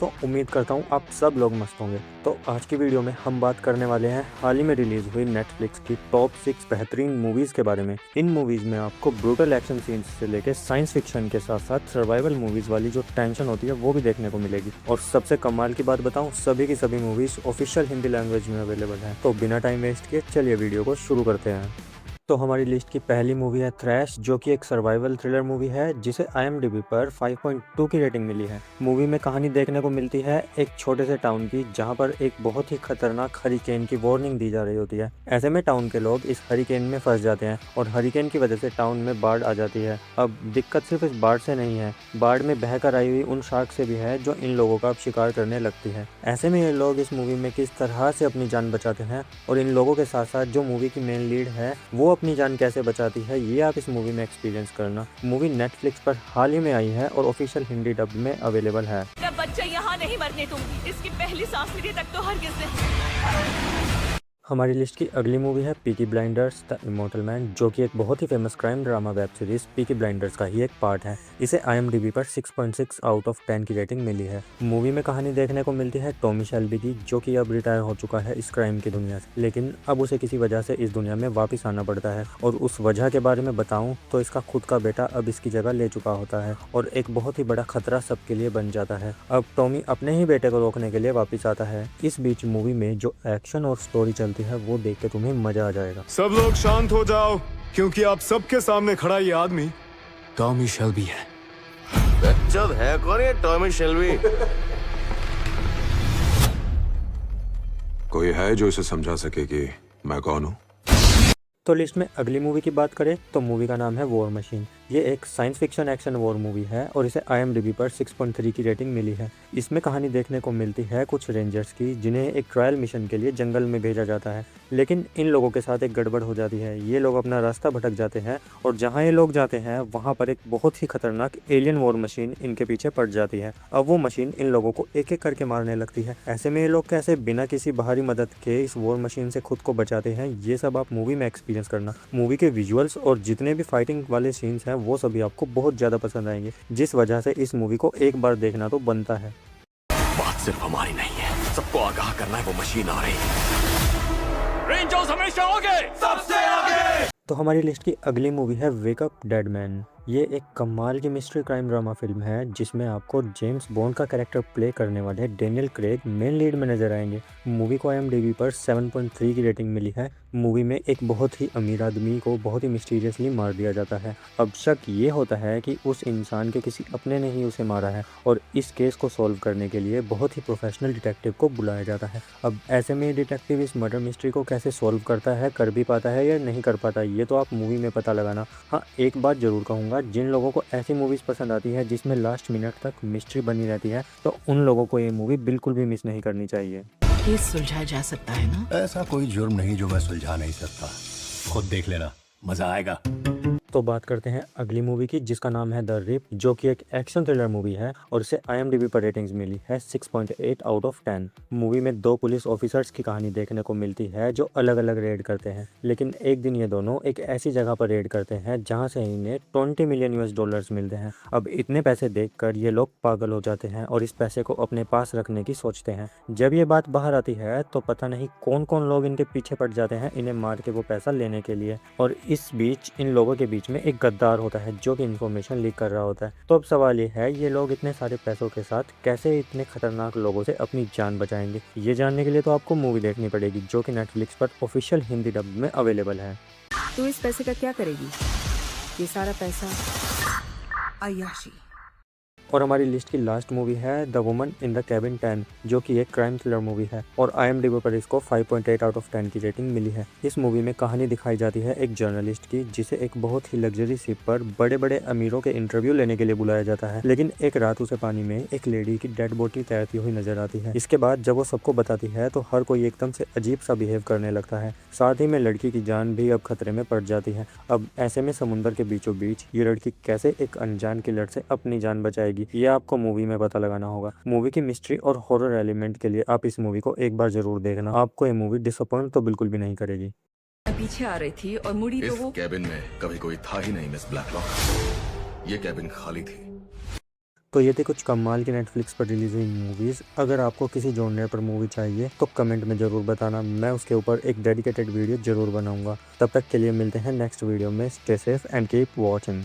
तो उम्मीद करता हूँ आप सब लोग मस्त होंगे। तो आज की वीडियो में हम बात करने वाले हैं हाल ही में रिलीज हुई नेटफ्लिक्स की टॉप 6 बेहतरीन मूवीज़ के बारे में। इन मूवीज़ में आपको ब्रूटल एक्शन सीन्स से लेकर साइंस फिक्शन के साथ साथ सर्वाइवल मूवीज़ वाली जो टेंशन होती है वो भी देखने को मिलेगी। और सबसे कमाल की बात बताऊँ, सभी की सभी मूवीज़ ऑफिशियल हिंदी लैंग्वेज में अवेलेबल हैं। तो बिना टाइम वेस्ट किए चलिए वीडियो को शुरू करते हैं। तो हमारी लिस्ट की पहली मूवी है थ्रैश, जो कि एक सर्वाइवल थ्रिलर मूवी है जिसे IMDb पर 5.2 की रेटिंग मिली है। मूवी में कहानी देखने को मिलती है एक छोटे से टाउन की, जहां पर एक बहुत ही खतरनाक हरिकेन की वार्निंग दी जा रही होती है। ऐसे में टाउन के लोग इस हरिकेन में फंस जाते हैं और हरिकेन की वजह से टाउन में बाढ़ आ जाती है। अब दिक्कत सिर्फ इस बाढ़ से नहीं है, बाढ़ में बहकर आई हुई उन शार्क से भी है जो इन लोगों का अब शिकार करने लगती है। ऐसे में ये लोग इस मूवी में किस तरह से अपनी जान बचाते हैं और इन लोगों के साथ साथ जो मूवी की मेन लीड है वो अपनी जान कैसे बचाती है, ये आप इस मूवी में एक्सपीरियंस करना। मूवी नेटफ्लिक्स पर हाल ही में आई है और ऑफिशियल हिंदी डब में अवेलेबल है। बच्चा यहाँ नहीं मरने दूंगी, इसकी पहली सांस लेने तक तो हरगिज़ नहीं। हमारी लिस्ट की अगली मूवी है Peaky Blinders the immortal man, जो कि एक बहुत ही famous crime drama web series Peaky Blinders का ही एक पार्ट है। इसे IMDb पर 6.6 आउट ऑफ 10 की रेटिंग मिली है। मूवी में कहानी देखने को मिलती है टॉमी शेल्बी की, जो कि अब रिटायर हो चुका है इस क्राइम की दुनिया से, लेकिन अब उसे किसी वजह से इस दुनिया में वापस आना पड़ता है। और उस वजह के बारे में बताऊं तो इसका खुद का बेटा अब इसकी जगह ले चुका होता है और एक बहुत ही बड़ा खतरा सबके लिए बन जाता है। अब टॉमी अपने ही बेटे को रोकने के लिए वापस आता है। इस बीच मूवी में जो एक्शन और स्टोरी चलती है वो देख के तुम्हें मजा आ जाएगा। सब लोग शांत हो जाओ, क्योंकि आप सबके सामने खड़ा ये आदमी टॉमी शेल्बी है। गजब है, कौन है टॉमी शेल्बी? कोई है जो इसे समझा सके कि मैं कौन हूँ? तो लिस्ट में अगली मूवी की बात करें तो मूवी का नाम है वॉर मशीन। ये एक science fiction action war movie है और इसे IMDb पर 6.3 की रेटिंग मिली है। इसमें कहानी देखने को मिलती है कुछ रेंजर्स की, जिन्हें एक ट्रायल मिशन के लिए जंगल में भेजा जाता है, लेकिन इन लोगों के साथ एक गड़बड़ हो जाती है। ये लोग अपना रास्ता भटक जाते हैं और जहाँ ये लोग जाते हैं वहाँ पर एक बहुत ही खतरनाक एलियन वॉर मशीन इनके पीछे पड़ जाती है। अब वो मशीन इन लोगों को एक एक करके मारने लगती है। ऐसे में ये लोग कैसे बिना किसी बाहरी मदद के इस वॉर मशीन से खुद को बचाते हैं, ये सब आप मूवी में एक्सपीरियंस करना। मूवी के विजुअल्स और जितने भी फाइटिंग वाले सीन्स हैं वो सभी आपको बहुत ज़्यादा पसंद आएंगे, जिस वजह से इस मूवी को एक बार देखना तो बनता है। बात सिर्फ हमारी नहीं है, सबको आगाह करना है, वो मशीन आ रही है। रेंजर्स हमेशा आगे, सबसे आगे। तो हमारी लिस्ट की अगली मूवी है वेक अप डेड मैन। ये एक कमाल की मिस्ट्री क्राइम ड्रामा फिल्म है जिसमें आपको जेम्स बॉन्ड का कैरेक्टर प्ले करने वाले डेनियल क्रेग मेन लीड में नजर आएंगे। मूवी को IMDb पर 7.3 की रेटिंग मिली है। मूवी में एक बहुत ही अमीर आदमी को बहुत ही मिस्टीरियसली मार दिया जाता है। अब शक ये होता है कि उस इंसान के किसी अपने ने ही उसे मारा है और इस केस को सॉल्व करने के लिए बहुत ही प्रोफेशनल डिटेक्टिव को बुलाया जाता है। अब ऐसे में डिटेक्टिव इस मर्डर मिस्ट्री को कैसे सॉल्व करता है, कर भी पाता है या नहीं कर पाता, ये तो आप मूवी में पता लगाना। हाँ, एक बात जरूर कहूँगा, जिन लोगों को ऐसी मूवीज़ पसंद आती है जिसमें लास्ट मिनट तक मिस्ट्री बनी रहती है, तो उन लोगों को ये मूवी बिल्कुल भी मिस नहीं करनी चाहिए। केस सुलझाया जा सकता है ना? ऐसा कोई जुर्म नहीं जो मैं सुलझा नहीं सकता। खुद देख लेना, मजा आएगा। तो बात करते हैं अगली मूवी की, जिसका नाम है द रिप, जो कि एक एक्शन थ्रिलर मूवी है और इसे IMDb पर रेटिंग्स मिली है 6.8 आउट ऑफ 10। मूवी में दो पुलिस ऑफिसर्स की कहानी देखने को मिलती है जो अलग अलग रेड करते हैं, लेकिन एक दिन ये दोनों एक ऐसी जगह पर रेड करते हैं जहां से इन्हें 20 मिलियन US डॉलर्स मिलते हैं। अब इतने पैसे देखकर ये लोग पागल हो जाते हैं और इस पैसे को अपने पास रखने की सोचते हैं। जब ये बात बाहर आती है तो पता नहीं कौन कौन लोग इनके पीछे पड़ जाते हैं इन्हें मार के वो पैसा लेने के लिए, और इस बीच इन लोगों के बीच में एक गद्दार होता है जो कि इन्फॉर्मेशन लीक कर रहा होता है। तो अब सवाल ये है, ये लोग इतने सारे पैसों के साथ कैसे इतने खतरनाक लोगों से अपनी जान बचाएंगे? ये जानने के लिए तो आपको मूवी देखनी पड़ेगी, जो कि नेटफ्लिक्स पर ऑफिशियल हिंदी डब में अवेलेबल है। तू इस पैसे का क्या करेगी? ये सारा पैसा अय्याशी। और हमारी लिस्ट की लास्ट मूवी है the woman in the cabin 10, जो कि एक क्राइम थ्रिलर मूवी है और IMDb पर इसको 5.8 आउट ऑफ 10 की रेटिंग मिली है। इस मूवी में कहानी दिखाई जाती है एक जर्नलिस्ट की, जिसे एक बहुत ही लग्जरी शिप पर बड़े बड़े अमीरों के इंटरव्यू लेने के लिए बुलाया जाता है, लेकिन एक रात उसे पानी में एक लेडी की डेड बॉडी तैरती हुई नजर आती है। इसके बाद जब वो सबको बताती है तो हर कोई एकदम से अजीब सा बिहेव करने लगता है, साथ ही में लड़की की जान भी अब खतरे में पड़ जाती है। अब ऐसे में समुद्र के बीचों बीच ये लड़की कैसे एक अनजान किलर से अपनी जान बचाएगी, ये आपको मूवी में पता लगाना होगा। मूवी की मिस्ट्री और हॉरर एलिमेंट के लिए आप इस मूवी को एक बार जरूर देखना, आपको ये मूवी डिसअपॉइंट तो बिल्कुल भी नहीं करेगी। मैं पीछे आ रही थी और मुड़ी तो इस वो कैबिन में कभी कोई था ही नहीं मिस ब्लैकलॉक। ये कैबिन खाली थी। तो ये थी कुछ कमाल की नेटफ्लिक्स पर रिलीज हुई मूवीज़। अगर आपको किसी जॉनर पर मूवी चाहिए तो कमेंट में ज़रूर बताना, मैं उसके ऊपर एक डेडिकेटेड वीडियो ज़रूर बनाऊंगा। तब तक के लिए मिलते हैं नेक्स्ट वीडियो में। Stay safe and keep watching.